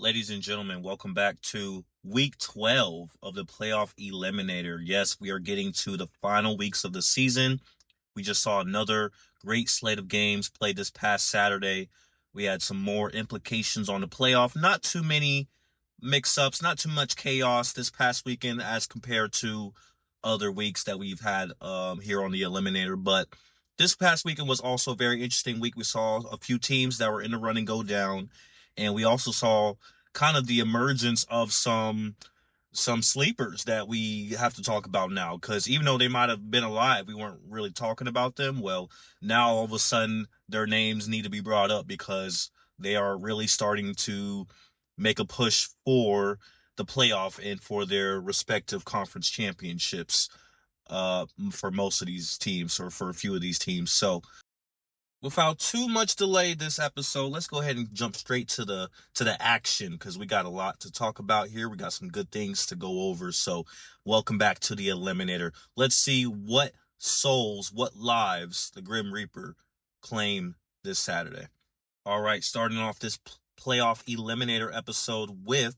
Ladies and gentlemen, welcome back to week 12 of the playoff eliminator. Yes, we are getting to the final weeks of the season. We just saw another great slate of games played this past Saturday. We had some more implications on the playoff. Not too many mix-ups, not too much chaos this past weekend as compared to other weeks that we've had here on the eliminator. But this past weekend was also a very interesting week. We saw a few teams that were in the running go down, and we also saw kind of the emergence of some sleepers that we have to talk about now, because even though they might have been alive, we weren't really talking about them. Well, now all of a sudden their names need to be brought up because they are really starting to make a push for the playoff and for their respective conference championships for most of these teams, or for a few of these teams. So without too much delay this episode, let's go ahead and jump straight to the action, because we got a lot to talk about here. We got some good things to go over. So welcome back to the eliminator. Let's see what souls, what lives the Grim Reaper claim this Saturday. All right, starting off this playoff eliminator episode with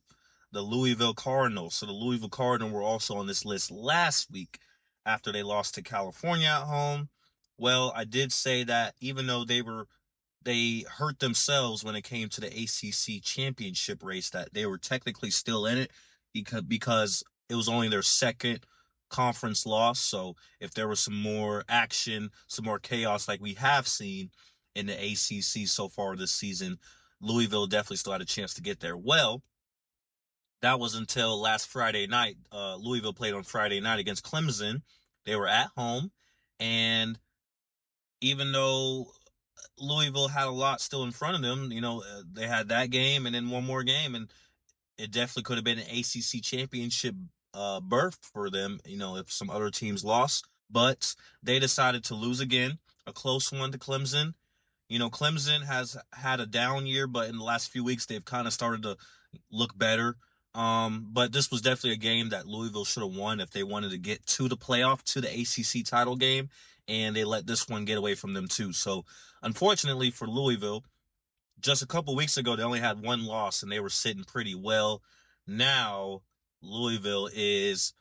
the Louisville Cardinals. So the Louisville Cardinals were also on this list last week after they lost to California at home. Well, I did say that even though they hurt themselves when it came to the ACC championship race, that they were technically still in it because it was only their second conference loss. So if there was some more action, some more chaos like we have seen in the ACC so far this season, Louisville definitely still had a chance to get there. Well, that was until last Friday night. Louisville played on Friday night against Clemson. They were at home, and even though Louisville had a lot still in front of them, they had that game and then one more game, and it definitely could have been an ACC championship berth for them, if some other teams lost. But they decided to lose again, a close one to Clemson. Clemson has had a down year, but in the last few weeks they've kind of started to look better. But this was definitely a game that Louisville should have won if they wanted to get to the playoff, to the ACC title game, and they let this one get away from them too. So, unfortunately for Louisville, just a couple weeks ago they only had one loss and they were sitting pretty well. Now Louisville is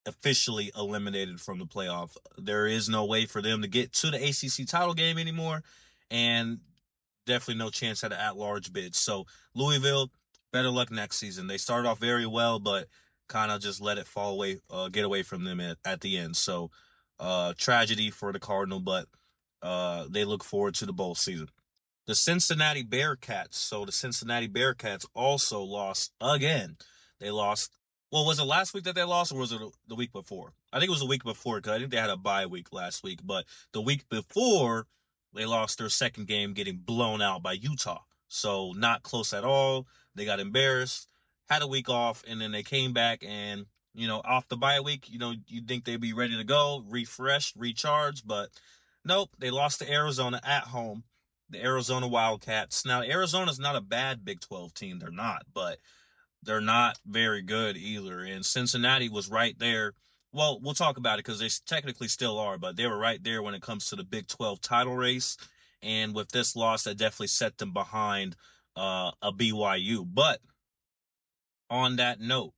officially eliminated from the playoff. There is no way for them to get to the ACC title game anymore, and definitely no chance at an at-large bid. So Louisville, better luck next season. They started off very well, but kind of just let it fall away, get away from them at the end. So tragedy for the Cardinal, but they look forward to the bowl season. The Cincinnati Bearcats. So the Cincinnati Bearcats also lost again. They lost. Well, was it last week that they lost, or was it the week before? I think it was the week before, because I think they had a bye week last week. But the week before, they lost their second game, getting blown out by Utah. So not close at all. They got embarrassed, had a week off, and then they came back and, off the bye week, you'd think they'd be ready to go, refreshed, recharged, but nope, they lost to Arizona at home, the Arizona Wildcats. Now, Arizona's not a bad Big 12 team. They're not, but they're not very good either. And Cincinnati was right there. Well, we'll talk about it because they technically still are, but they were right there when it comes to the Big 12 title race. And with this loss, that definitely set them behind a BYU. But on that note,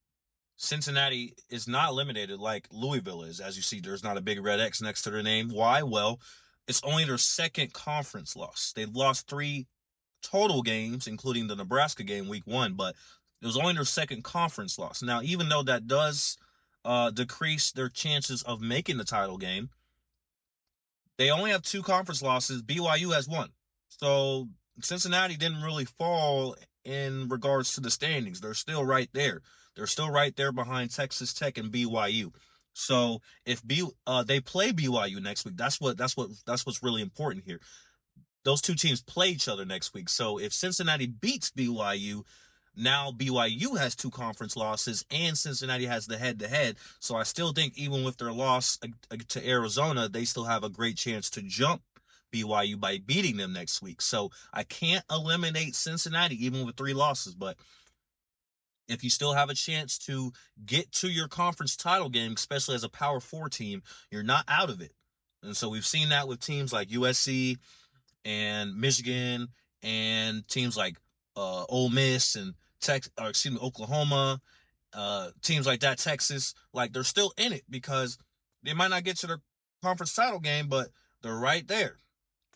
Cincinnati is not eliminated like Louisville is. As you see, there's not a big red X next to their name. Why? Well, it's only their second conference loss. They've lost 3 total games, including the Nebraska game week 1, but it was only their second conference loss. Now, even though that does decrease their chances of making the title game, they only have 2 conference losses. BYU has 1. So Cincinnati didn't really fall in regards to the standings. They're still right there. They're still right there behind Texas Tech and BYU. So if they play BYU next week, that's what's really important here. Those two teams play each other next week. So if Cincinnati beats BYU, now BYU has 2 conference losses and Cincinnati has the head-to-head. So I still think even with their loss to Arizona, they still have a great chance to jump BYU by beating them next week. So I can't eliminate Cincinnati even with 3 losses, but if you still have a chance to get to your conference title game, especially as a Power 4 team, you're not out of it. And so we've seen that with teams like USC and Michigan and teams like Ole Miss and Oklahoma, teams like that, Texas, like they're still in it because they might not get to their conference title game, but they're right there.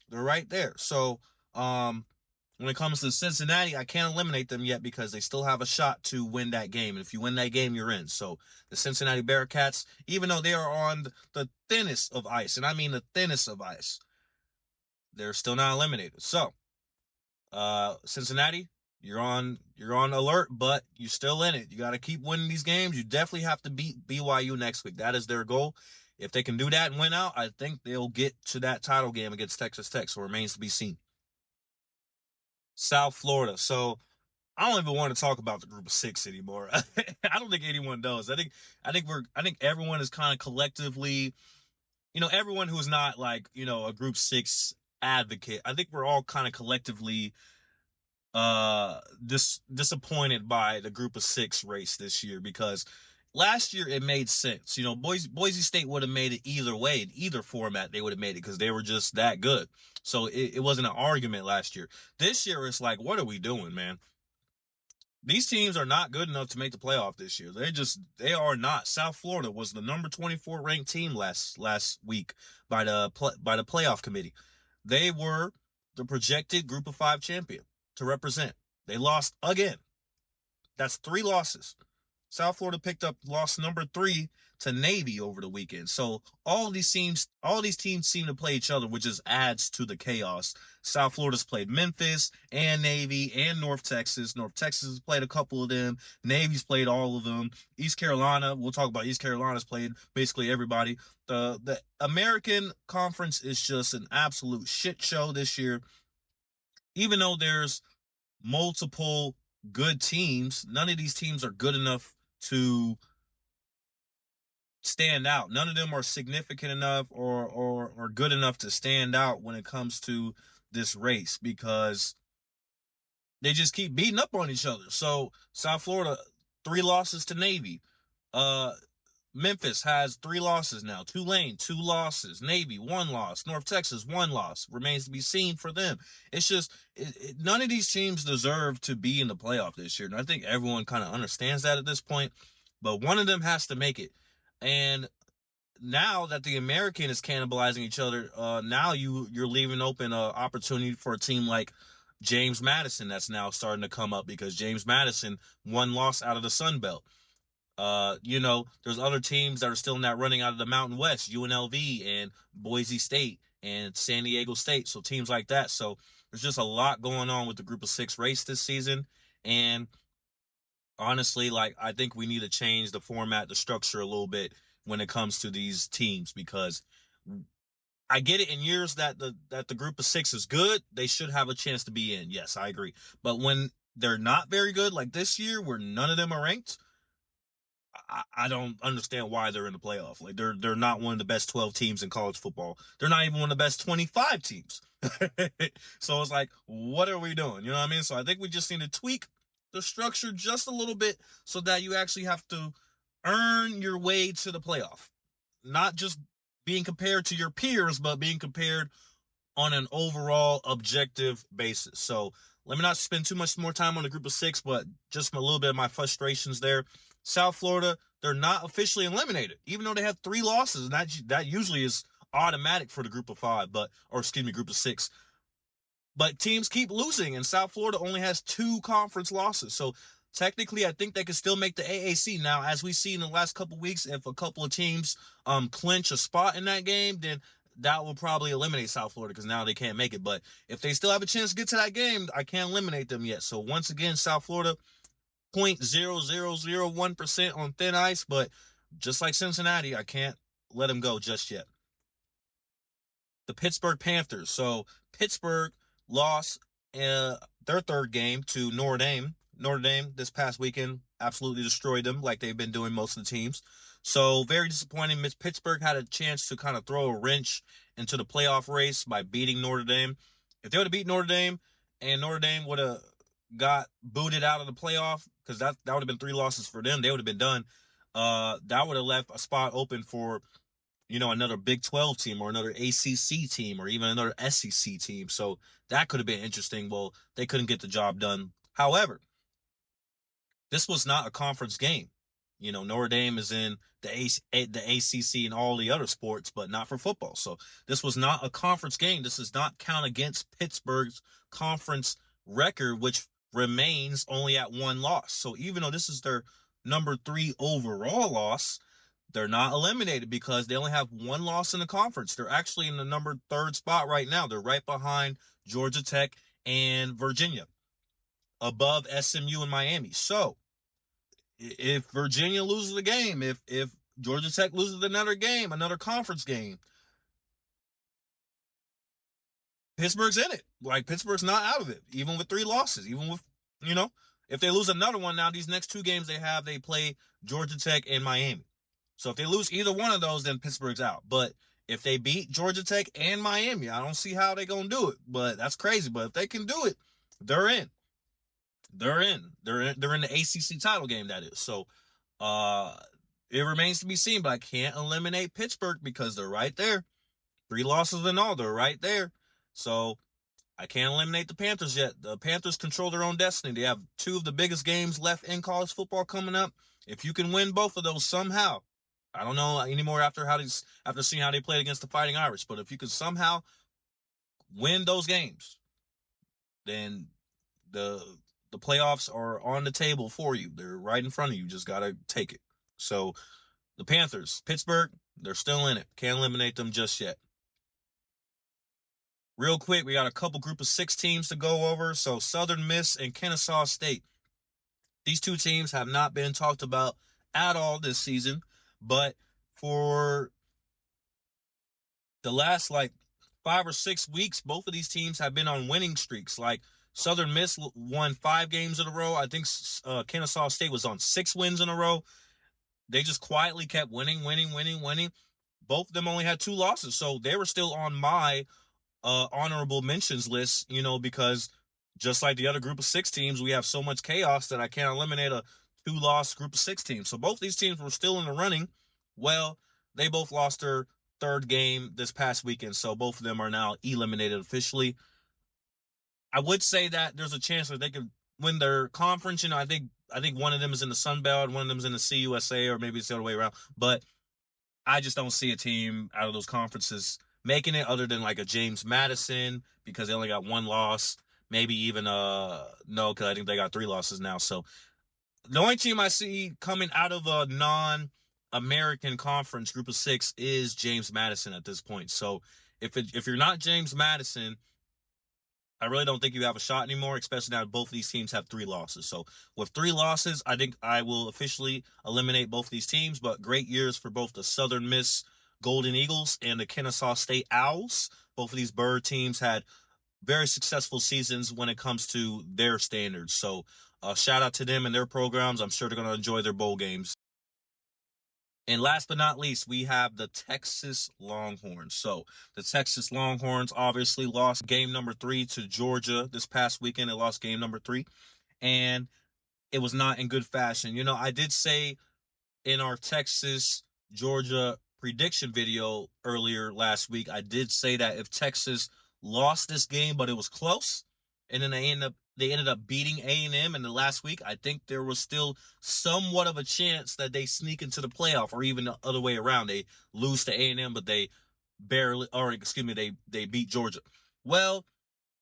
They're right there. So, when it comes to Cincinnati, I can't eliminate them yet because they still have a shot to win that game. And if you win that game, you're in. So the Cincinnati Bearcats, even though they are on the thinnest of ice, and I mean the thinnest of ice, they're still not eliminated. So, Cincinnati, you're on alert, but you're still in it. You got to keep winning these games. You definitely have to beat BYU next week. That is their goal. If they can do that and win out, I think they'll get to that title game against Texas Tech. So it remains to be seen. South Florida. So I don't even want to talk about the group of six anymore. I don't think anyone does. I think everyone is kind of collectively, everyone who's not like, a group six advocate. I think we're all kind of collectively disappointed by the group of six race this year because last year it made sense. Boise State would have made it either way, in either format they would have made it because they were just that good. So it wasn't an argument last year. This year it's like, what are we doing, man? These teams are not good enough to make the playoff this year. They are not. South Florida was the number 24 ranked team last week by the playoff committee. They were the projected group of 5 champion to represent. They lost again. That's 3 losses. South Florida picked up loss number 3 to Navy over the weekend. So all these teams seem to play each other, which just adds to the chaos. South Florida's played Memphis and Navy and North Texas. North Texas has played a couple of them. Navy's played all of them. East Carolina, we'll talk about East Carolina's played basically everybody. The American Conference is just an absolute shit show this year. Even though there's multiple good teams, none of these teams are good enough to stand out. None of them are significant enough or good enough to stand out when it comes to this race because they just keep beating up on each other. So South Florida, 3 losses to Navy. Memphis has 3 losses now. Tulane, 2 losses. Navy, 1 loss. North Texas, 1 loss. Remains to be seen for them. It's just none of these teams deserve to be in the playoff this year. And I think everyone kind of understands that at this point. But one of them has to make it. And now that the American is cannibalizing each other, now you're leaving open an opportunity for a team like James Madison that's now starting to come up because James Madison 1 loss out of the Sun Belt. There's other teams that are still in that running out of the Mountain West, UNLV and Boise State and San Diego State. So teams like that. So there's just a lot going on with the group of 6 race this season. And honestly, like, I think we need to change the format, the structure a little bit when it comes to these teams because I get it in years that the group of 6 is good, they should have a chance to be in. Yes, I agree. But when they're not very good, like this year where none of them are ranked, I don't understand why they're in the playoff. Like they're not one of the best 12 teams in college football. They're not even one of the best 25 teams. So it's like, what are we doing? You know what I mean? So I think we just need to tweak the structure just a little bit so that you actually have to earn your way to the playoff. Not just being compared to your peers, but being compared on an overall objective basis. So let me not spend too much more time on the group of 6, but just a little bit of my frustrations there. South Florida, they're not officially eliminated, even though they have 3 losses, and that usually is automatic for the group of 5, group of 6. But teams keep losing, and South Florida only has 2 conference losses. So technically, I think they can still make the AAC. Now, as we see in the last couple of weeks, if a couple of teams clinch a spot in that game, then that will probably eliminate South Florida because now they can't make it. But if they still have a chance to get to that game, I can't eliminate them yet. So once again, South Florida, 0.0001% on thin ice. But just like Cincinnati, I can't let them go just yet. The Pittsburgh Panthers. So Pittsburgh lost their 3rd game to Notre Dame. Notre Dame this past weekend absolutely destroyed them like they've been doing most of the teams. So very disappointing. Pittsburgh had a chance to kind of throw a wrench into the playoff race by beating Notre Dame. If they would have beat Notre Dame and Notre Dame would have got booted out of the playoff, because that would have been 3 losses for them, they would have been done. That would have left a spot open for another Big 12 team or another ACC team or even another SEC team. So that could have been interesting. Well, they couldn't get the job done. However, This was not a conference game. You know, Notre Dame is in the ACC and all the other sports, but not for football. So this was not a conference game. This does not count against Pittsburgh's conference record, which remains only at one loss. So even though this is their number 3 overall loss, they're not eliminated because they only have one loss in the conference. They're actually in the number 3rd spot right now. They're right behind Georgia Tech and Virginia, above SMU and Miami. So if Virginia loses a game, if Georgia Tech loses another game, another conference game, Pittsburgh's in it. Like, Pittsburgh's not out of it, even with 3 losses, even with, you know, if they lose another one now, these next 2 games they play Georgia Tech and Miami. So if they lose either one of those, then Pittsburgh's out. But if they beat Georgia Tech and Miami, I don't see how they're going to do it. But that's crazy. But if they can do it, they're in. They're in. They're in the ACC title game, that is. So it remains to be seen, but I can't eliminate Pittsburgh because they're right there. 3 losses and all, they're right there. So I can't eliminate the Panthers yet. The Panthers control their own destiny. They have 2 of the biggest games left in college football coming up. If you can win both of those somehow, I don't know anymore after seeing how they played against the Fighting Irish, but if you can somehow win those games, then the playoffs are on the table for you. They're right in front of you. Just gotta take it. So the Panthers, Pittsburgh, they're still in it. Can't eliminate them just yet. Real quick, we got a couple group of 6 teams to go over. So Southern Miss and Kennesaw State. These 2 teams have not been talked about at all this season, but for the last 5 or 6 weeks, both of these teams have been on winning streaks. Like, Southern Miss won 5 games in a row. I think Kennesaw State was on 6 wins in a row. They just quietly kept winning. Both of them only had 2 losses, so they were still on my honorable mentions list, because just like the other group of 6 teams, we have so much chaos that I can't eliminate a 2-loss group of 6 teams. So both these teams were still in the running. Well, they both lost their 3rd game this past weekend, so both of them are now eliminated officially. I would say that there's a chance that they could win their conference. I think one of them is in the Sun Belt, one of them is in the CUSA, or maybe it's the other way around. But I just don't see a team out of those conferences making it other than like a James Madison, because they only got 1 loss. Maybe even no, because I think they got 3 losses now. So the only team I see coming out of a non-American conference group of 6 is James Madison at this point. So if you're not James Madison, I really don't think you have a shot anymore, especially now both of these teams have 3 losses. So with 3 losses, I think I will officially eliminate both of these teams, but great years for both the Southern Miss Golden Eagles and the Kennesaw State Owls. Both of these bird teams had very successful seasons when it comes to their standards. So shout out to them and their programs. I'm sure they're going to enjoy their bowl games. And last but not least, we have the Texas Longhorns. So the Texas Longhorns obviously lost game number 3 to Georgia this past weekend. They lost game number 3, and it was not in good fashion. I did say in our Texas Georgia prediction video earlier last week, I did say that if Texas lost this game, but it was close, and then they ended up beating A&M in the last week, I think there was still somewhat of a chance that they sneak into the playoff, or even the other way around. They lose to A&M, but they beat Georgia. Well,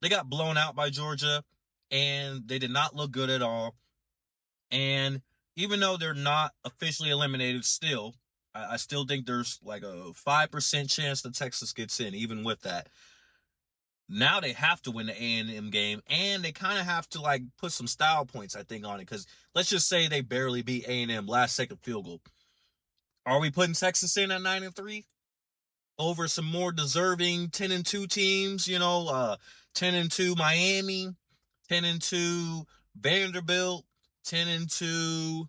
they got blown out by Georgia, and they did not look good at all. And even though they're not officially eliminated still, I still think there's like a 5% chance that Texas gets in, even with that. Now they have to win the A&M game, and they kind of have to put some style points, I think, on it, because let's just say they barely beat A&M, last second field goal. Are we putting Texas in at 9-3 over some more deserving 10-2 teams? 10-2 Miami, 10-2 Vanderbilt, 10-2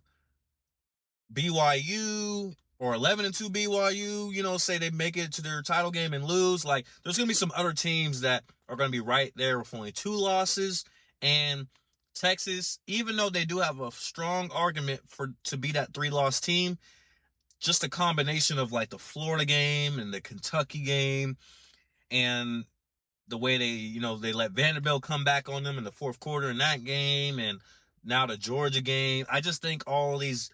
BYU, or 11-2 BYU, say they make it to their title game and lose. There's going to be some other teams that are going to be right there with only 2 losses. And Texas, even though they do have a strong argument to be that 3-loss team, just a combination of the Florida game and the Kentucky game, and the way they let Vanderbilt come back on them in the 4th quarter in that game, and now the Georgia game. I just think all these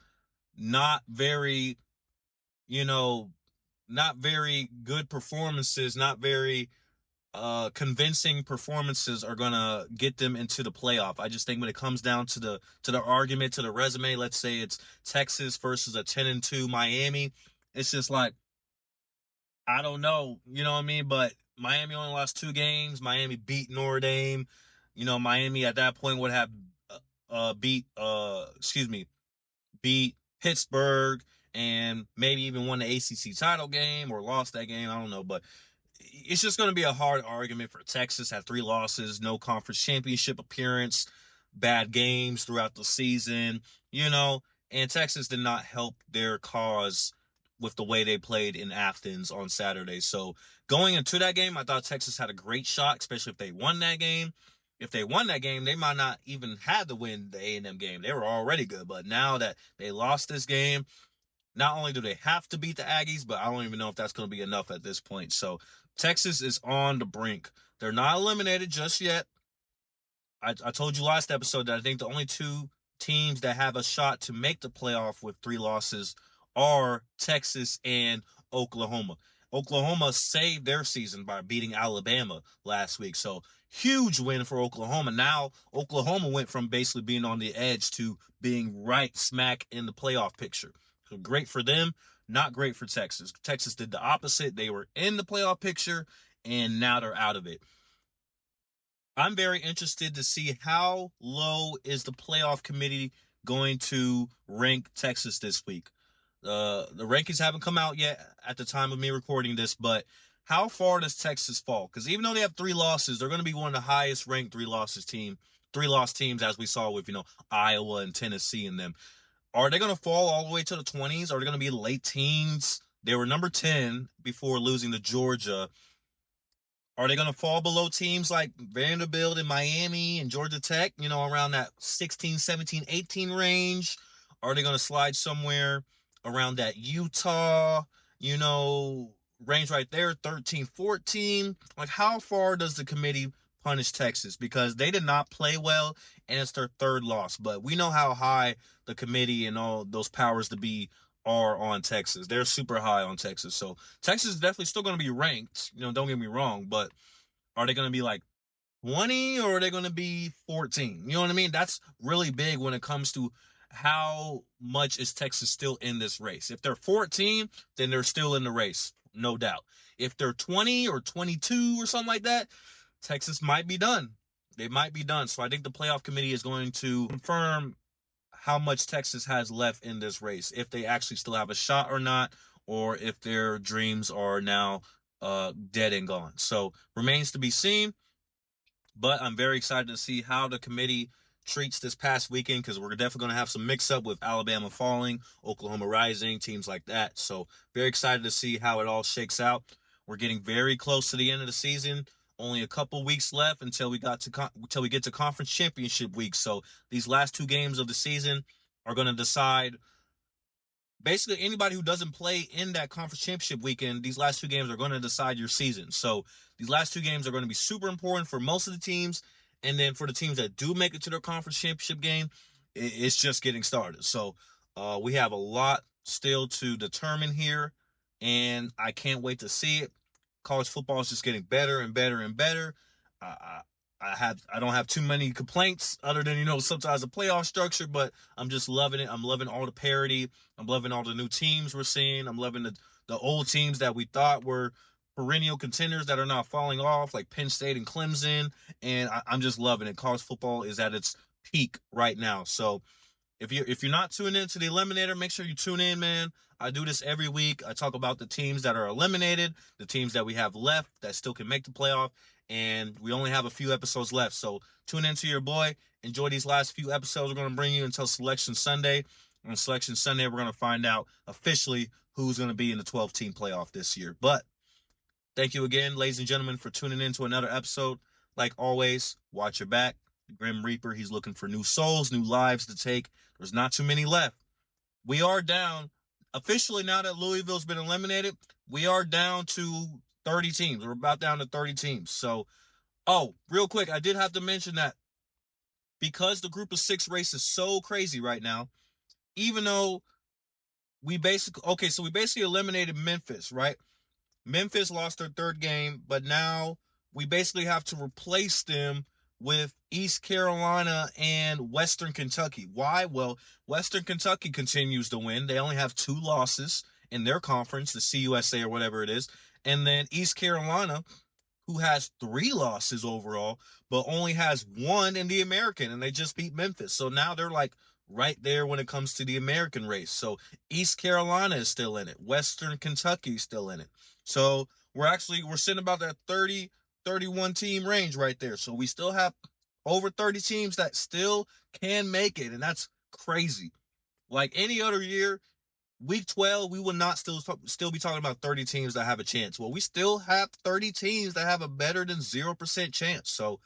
not very, you know, not very good performances, not very convincing performances are gonna get them into the playoff. I just think when it comes down to the argument, to the resume, let's say it's Texas versus a 10-2 Miami, it's just like, I don't know, you know what I mean? But Miami only lost 2 games. Miami beat Notre Dame. Miami at that point would have beat Pittsburgh and maybe even won the ACC title game or lost that game. I don't know, but it's just going to be a hard argument for Texas. Had 3 losses, no conference championship appearance, bad games throughout the season, and Texas did not help their cause with the way they played in Athens on Saturday. So going into that game, I thought Texas had a great shot, especially if they won that game. If they won that game, they might not even have to win the A&M game. They were already good. But now that they lost this game, not only do they have to beat the Aggies, but I don't even know if that's going to be enough at this point. So Texas is on the brink. They're not eliminated just yet. I told you last episode that I think the only 2 teams that have a shot to make the playoff with 3 losses are Texas and Oklahoma. Oklahoma saved their season by beating Alabama last week. So huge win for Oklahoma. Now Oklahoma went from basically being on the edge to being right smack in the playoff picture. So great for them, not great for Texas. Texas did the opposite. They were in the playoff picture and now they're out of it. I'm very interested to see how low is the playoff committee going to rank Texas this week. The rankings haven't come out yet at the time of me recording this, but how far does Texas fall? Because even though they have 3 losses, they're going to be one of the highest ranked 3 loss teams, as we saw with Iowa and Tennessee in them. Are they going to fall all the way to the 20s? Are they going to be late teens? They were number 10 before losing to Georgia. Are they going to fall below teams like Vanderbilt and Miami and Georgia Tech, around that 16, 17, 18 range? Are they going to slide somewhere around that Utah, range right there, 13, 14? Like, how far does the committee punish Texas? Because they did not play well, and it's their 3rd loss. But we know how high the committee and all those powers to be are on Texas. They're super high on Texas. So Texas is definitely still going to be ranked. Don't get me wrong, but are they going to be like 20 or are they going to be 14? You know what I mean? That's really big when it comes to how much is Texas still in this race. If they're 14, then they're still in the race, no doubt. If they're 20 or 22 or something like that, Texas might be done. They might be done. So I think the playoff committee is going to confirm how much Texas has left in this race, if they actually still have a shot or not, or if their dreams are now dead and gone. So remains to be seen, but I'm very excited to see how the committee treats this past weekend, because we're definitely going to have some mix up with Alabama falling, Oklahoma rising, teams like that. So very excited to see how it all shakes out. We're getting very close to the end of the season. Only a couple weeks left until we get to conference championship week. So these last 2 games of the season are going to decide basically anybody who doesn't play in that conference championship weekend. These last 2 games are going to decide your season. So these last 2 games are going to be super important for most of the teams. And then for the teams that do make it to their conference championship game, it's just getting started. So we have a lot still to determine here, and I can't wait to see it. College football is just getting better and better and better. I don't have too many complaints other than sometimes the playoff structure, but I'm just loving it. I'm loving all the parity. I'm loving all the new teams we're seeing. I'm loving the old teams that we thought were perennial contenders that are not falling off, like Penn State and Clemson, and I'm just loving it. College football is at its peak right now. So if you're not tuning into the Eliminator, make sure you tune in, man. I do this every week. I talk about the teams that are eliminated, the teams that we have left that still can make the playoff, and we only have a few episodes left. So tune into your boy. Enjoy these last few episodes we're going to bring you until Selection Sunday. On Selection Sunday, we're going to find out officially who's going to be in the 12-team playoff this year. But thank you again, ladies and gentlemen, for tuning in to another episode. Like always, watch your back. The Grim Reaper, he's looking for new souls, new lives to take. There's not too many left. We are down. Officially, now that Louisville's been eliminated, we are down to 30 teams. We're about down to 30 teams. So, real quick, I did have to mention that because the group of 6 race is so crazy right now, even though we basically eliminated Memphis, right? Memphis lost their third game, but now we basically have to replace them with East Carolina and Western Kentucky. Why? Well, Western Kentucky continues to win. They only have 2 losses in their conference, the CUSA or whatever it is. And then East Carolina, who has 3 losses overall, but only has 1 in the American, and they just beat Memphis. So now they're like right there when it comes to the American race. So East Carolina is still in it. Western Kentucky is still in it. So we're sitting about that 30, 31 team range right there. So we still have over 30 teams that still can make it, and that's crazy. Like any other year, week 12, we will not still be talking about 30 teams that have a chance. Well, we still have 30 teams that have a better than 0% chance. So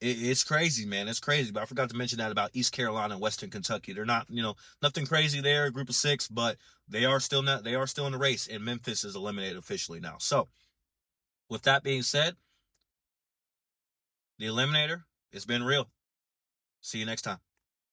it's crazy, man. It's crazy. But I forgot to mention that about East Carolina and Western Kentucky. They're not, nothing crazy there, group of 6, but they are still in the race, and Memphis is eliminated officially now. So with that being said, the Eliminator, it's been real. See you next time.